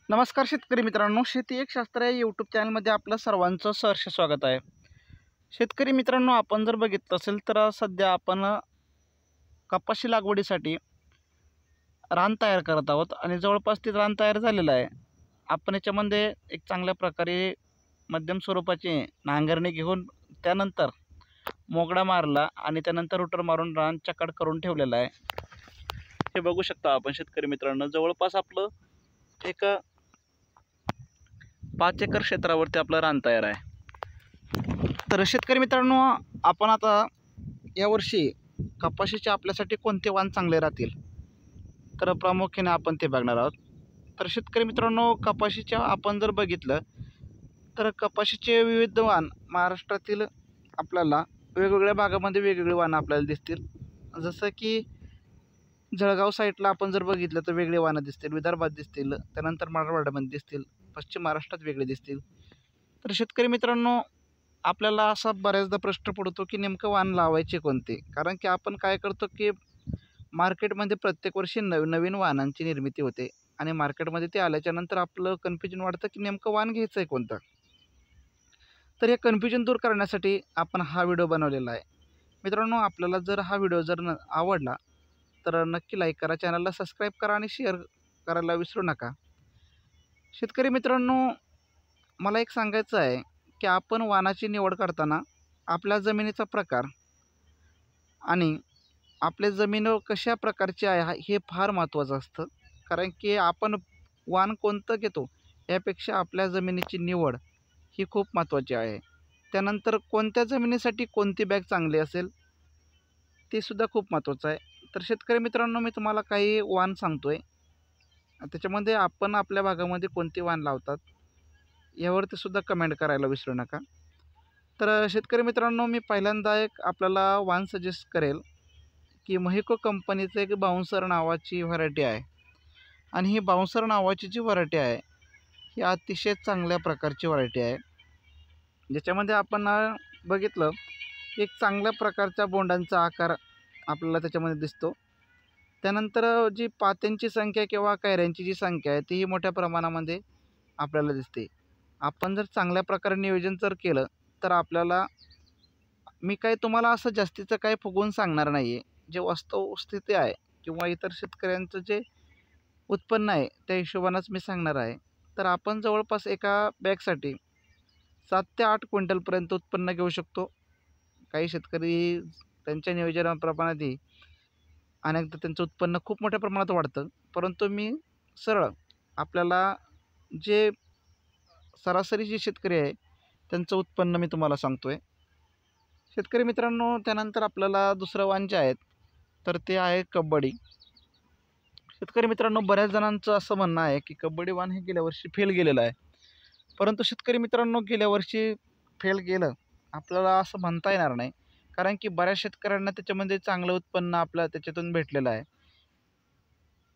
नमस्कार शेतकरी मित्रांनो, शेती एक शास्त्र या यूट्यूब चॅनलमध्ये आपलं सर्वांचं सहर्ष स्वागत आहे. शेतकरी मित्रांनो, आपण जर बघितलं असेल तर सध्या आपण कपाशी लागवडीसाठी रान तयार करत आहोत आणि जवळपास ते रान तयार झालेलं आहे. आपण याच्यामध्ये एक चांगल्या प्रकारे मध्यम स्वरूपाची नांगरणी घेऊन त्यानंतर मोगडा मारला आणि त्यानंतर रोटर मारून रान चकाट करून ठेवलेलं आहे. हे बघू शकता आपण शेतकरी मित्रांनो, जवळपास आपलं एक 5 एकर क्षेत्रावरती आपलं रान तयार आहे. तर शेतकरी मित्रांनो, आपण आता यावर्षी कपाशीचे आपल्यासाठी कोणते वाण चांगले राहतील, तर प्रामुख्याने आपण ते बघणार आहोत. तर शेतकरी मित्रांनो, कपाशीच्या आपण जर बघितलं तर कपाशीचे विविध वाण महाराष्ट्रातील आपल्याला वेगवेगळ्या भागामध्ये वेगवेगळे वाण आपल्याला दिसतील. जसं की जळगाव साईडला आपण जर बघितलं तर वेगळे वाणं दिसतील, विदर्भात दिसतील, त्यानंतर मराठवाड्यामध्ये दिसतील, पश्चिम महाराष्ट्रात वेगळे दिसतील. तर शेतकरी मित्रांनो, आपल्याला असा बऱ्याचदा प्रश्न पडतो की नेमकं वाण लावायचे कोणते. कारण की आपण काय करतो की मार्केटमध्ये प्रत्येक वर्षी नवीन वाणांची निर्मिती होते आणि मार्केटमध्ये ते आल्याच्यानंतर आपलं कन्फ्युजन वाढतं की नेमकं वाण घ्यायचं आहे कोणतं. तर हे कन्फ्युजन दूर करण्यासाठी आपण हा व्हिडिओ बनवलेला आहे. मित्रांनो, आपल्याला जर हा व्हिडिओ जर आवडला तर नक्की लाईक करा, चॅनलला सबस्क्राईब करा आणि शेअर करायला विसरू नका. शेतकरी मित्रांनो, मला एक सांगायचं आहे की आपण वाणाची निवड करताना आपल्या जमिनीचा प्रकार आणि आपल्या जमीन कशा प्रकारची आहे हे फार महत्त्वाचं असतं. कारण की आपण वाण कोणतं घेतो यापेक्षा आपल्या जमिनीची निवड ही खूप महत्त्वाची आहे. त्यानंतर कोणत्या जमिनीसाठी कोणती बॅग चांगली असेल ते सुद्धा खूप महत्त्वाचं आहे. तर शेतकरी मित्रांनो, मी तुम्हाला काही वाण सांगतो आहे, त्याच्यामध्ये आपण आपल्या भागामध्ये कोणते वाण लावतात यावरती सुद्धा कमेंट करायला विसरू नका. तर शेतकरी मित्रांनो, मी पहिल्यांदा एक आपल्याला वाण सजेस्ट करेल की महिको कंपनीचं एक बाउन्सर नावाची व्हरायटी आहे. आणि ही बाउन्सर नावाची जी व्हरायटी आहे ही अतिशय चांगल्या प्रकारची व्हरायटी आहे, ज्याच्यामध्ये आपण बघितलं एक चांगल्या प्रकारच्या बोंडांचा आकार आपल्याला त्याच्यामध्ये दिसतो. त्यानंतर जी पात्यांची संख्या किंवा कैऱ्यांची जी संख्या आहे तीही मोठ्या प्रमाणामध्ये आपल्याला दिसते. आपण जर चांगल्या प्रकारे नियोजन जर केलं तर आपल्याला, मी काही तुम्हाला असं जास्तीचं काही फुगवून सांगणार नाही आहे. जे वस्तुस्थिती आहे किंवा इतर शेतकऱ्यांचं जे उत्पन्न आहे त्या हिशोबानंच मी सांगणार आहे. तर आपण जवळपास एका बॅगसाठी 7 ते 8 क्विंटलपर्यंत उत्पन्न घेऊ शकतो. काही शेतकरी त्यांच्या नियोजनाप्रमाणे अनेकदा त्यांचं उत्पन्न खूप मोठ्या प्रमाणात वाढतं. परंतु मी सरळ आपल्याला जे सरासरी जे शेतकरी आहे त्यांचं उत्पन्न मी तुम्हाला सांगतो आहे. शेतकरी मित्रांनो, त्यानंतर आपल्याला दुसरं वाण जे आहेत तर ते आहे कबड्डी. शेतकरी मित्रांनो, बऱ्याच जणांचं असं म्हणणं आहे की कबड्डी वाण हे गेल्या वर्षी फेल गेलेलं आहे. परंतु शेतकरी मित्रांनो, गेल्या वर्षी फेल गेलं आपल्याला असं म्हणता येणार नाही. कारण की बऱ्याच शेतकऱ्यांना त्याच्यामध्ये चांगलं उत्पन्न आपल्याला त्याच्यातून भेटलेलं आहे.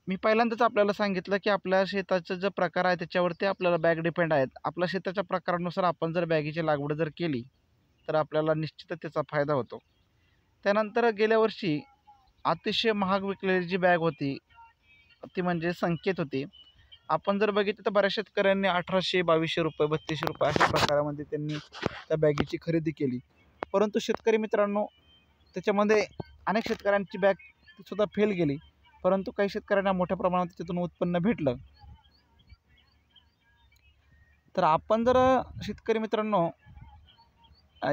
मी पहिल्यांदाच आपल्याला सांगितलं की आपल्या शेताचा जो प्रकार आहे त्याच्यावरती आपल्याला बॅग डिपेंड आहेत. आपल्या शेताच्या प्रकारानुसार आपण जर बॅगीची लागवड जर केली तर आपल्याला निश्चितच त्याचा फायदा होतो. त्यानंतर गेल्या वर्षी अतिशय महाग विकलेली जी बॅग होती ती म्हणजे संकेत होती. आपण जर बघितलं तर बऱ्याच शेतकऱ्यांनी 1800, 2200 रुपये, 3200 रुपये अशा प्रकारामध्ये त्यांनी त्या बॅगेची खरेदी केली. परंतु शेतकरी मित्रांनो, त्याच्यामध्ये अनेक शेतकऱ्यांची बॅग सुद्धा फेल गेली. परंतु काही शेतकऱ्यांना मोठ्या प्रमाणात त्याच्यातून उत्पन्न भेटलं. तर आपण जर शेतकरी मित्रांनो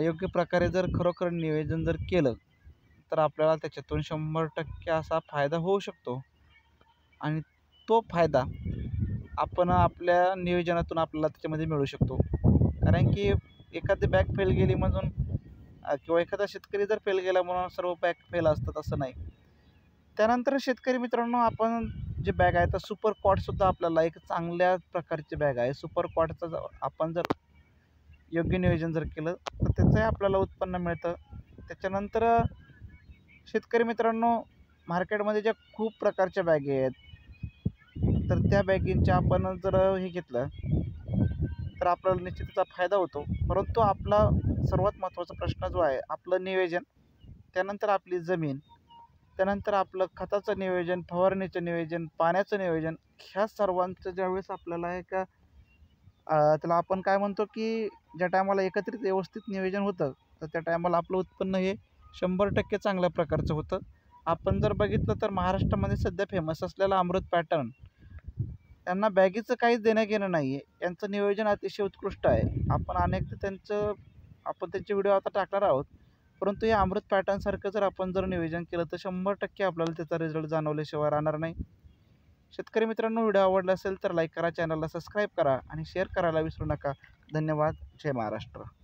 योग्य प्रकारे जर खरोखर नियोजन जर केलं तर आपल्याला त्याच्यातून 100% असा फायदा होऊ शकतो. आणि तो फायदा आपण आपल्या नियोजनातून आपल्याला त्याच्यामध्ये मिळू शकतो. कारण की एखादी बॅग फेल गेली म्हणून किंवा एखादा शेतकरी जर फेल गेला म्हणून सर्व बॅग फेल असतात असं नाही. त्यानंतर शेतकरी मित्रांनो, आपण जे बॅग आहे तर सुपर कॉटसुद्धा आपल्याला एक चांगल्या प्रकारची बॅग आहे. सुपर कॉटचं आपण जर योग्य नियोजन जर केलं तर त्याचंही आपल्याला उत्पन्न मिळतं. त्याच्यानंतर शेतकरी मित्रांनो, मार्केटमध्ये ज्या खूप प्रकारच्या बॅगी आहेत तर त्या बॅगींच्या आपण जर हे घेतलं तर आपल्याला निश्चित त्याचा फायदा होतो. परंतु आपला सर्वात महत्त्वाचा प्रश्न जो आहे आपलं नियोजन, त्यानंतर आपली जमीन, त्यानंतर आपलं खताचं नियोजन, फवारणीचं नियोजन, पाण्याचं नियोजन ह्या सर्वांचं ज्यावेळेस आपल्याला एका त्याला आपण काय म्हणतो की ज्या टायमाला एकत्रित व्यवस्थित नियोजन होतं तर त्या टायमाला आपलं उत्पन्न हे 100% चांगल्या प्रकारचं होतं. आपण जर बघितलं तर महाराष्ट्रामध्ये सध्या फेमस असलेला अमृत पॅटर्न त्यांना बॅगीचं काहीच देणं-घेणं नाही आहे. यांचं नियोजन अतिशय उत्कृष्ट आहे. आपण त्यांचे व्हिडिओ आता टाकणार आहोत. परंतु हे अमृत पॅटर्नसारखं आपण जर नियोजन केलं तर 100% आपल्याला त्याचा रिझल्ट जाणवल्याशिवाय राहणार नाही. शेतकरी मित्रांनो, व्हिडिओ आवडला असेल तर लाईक करा, चॅनलला सबस्क्राईब करा आणि शेअर करायला विसरू नका. धन्यवाद. जय महाराष्ट्र.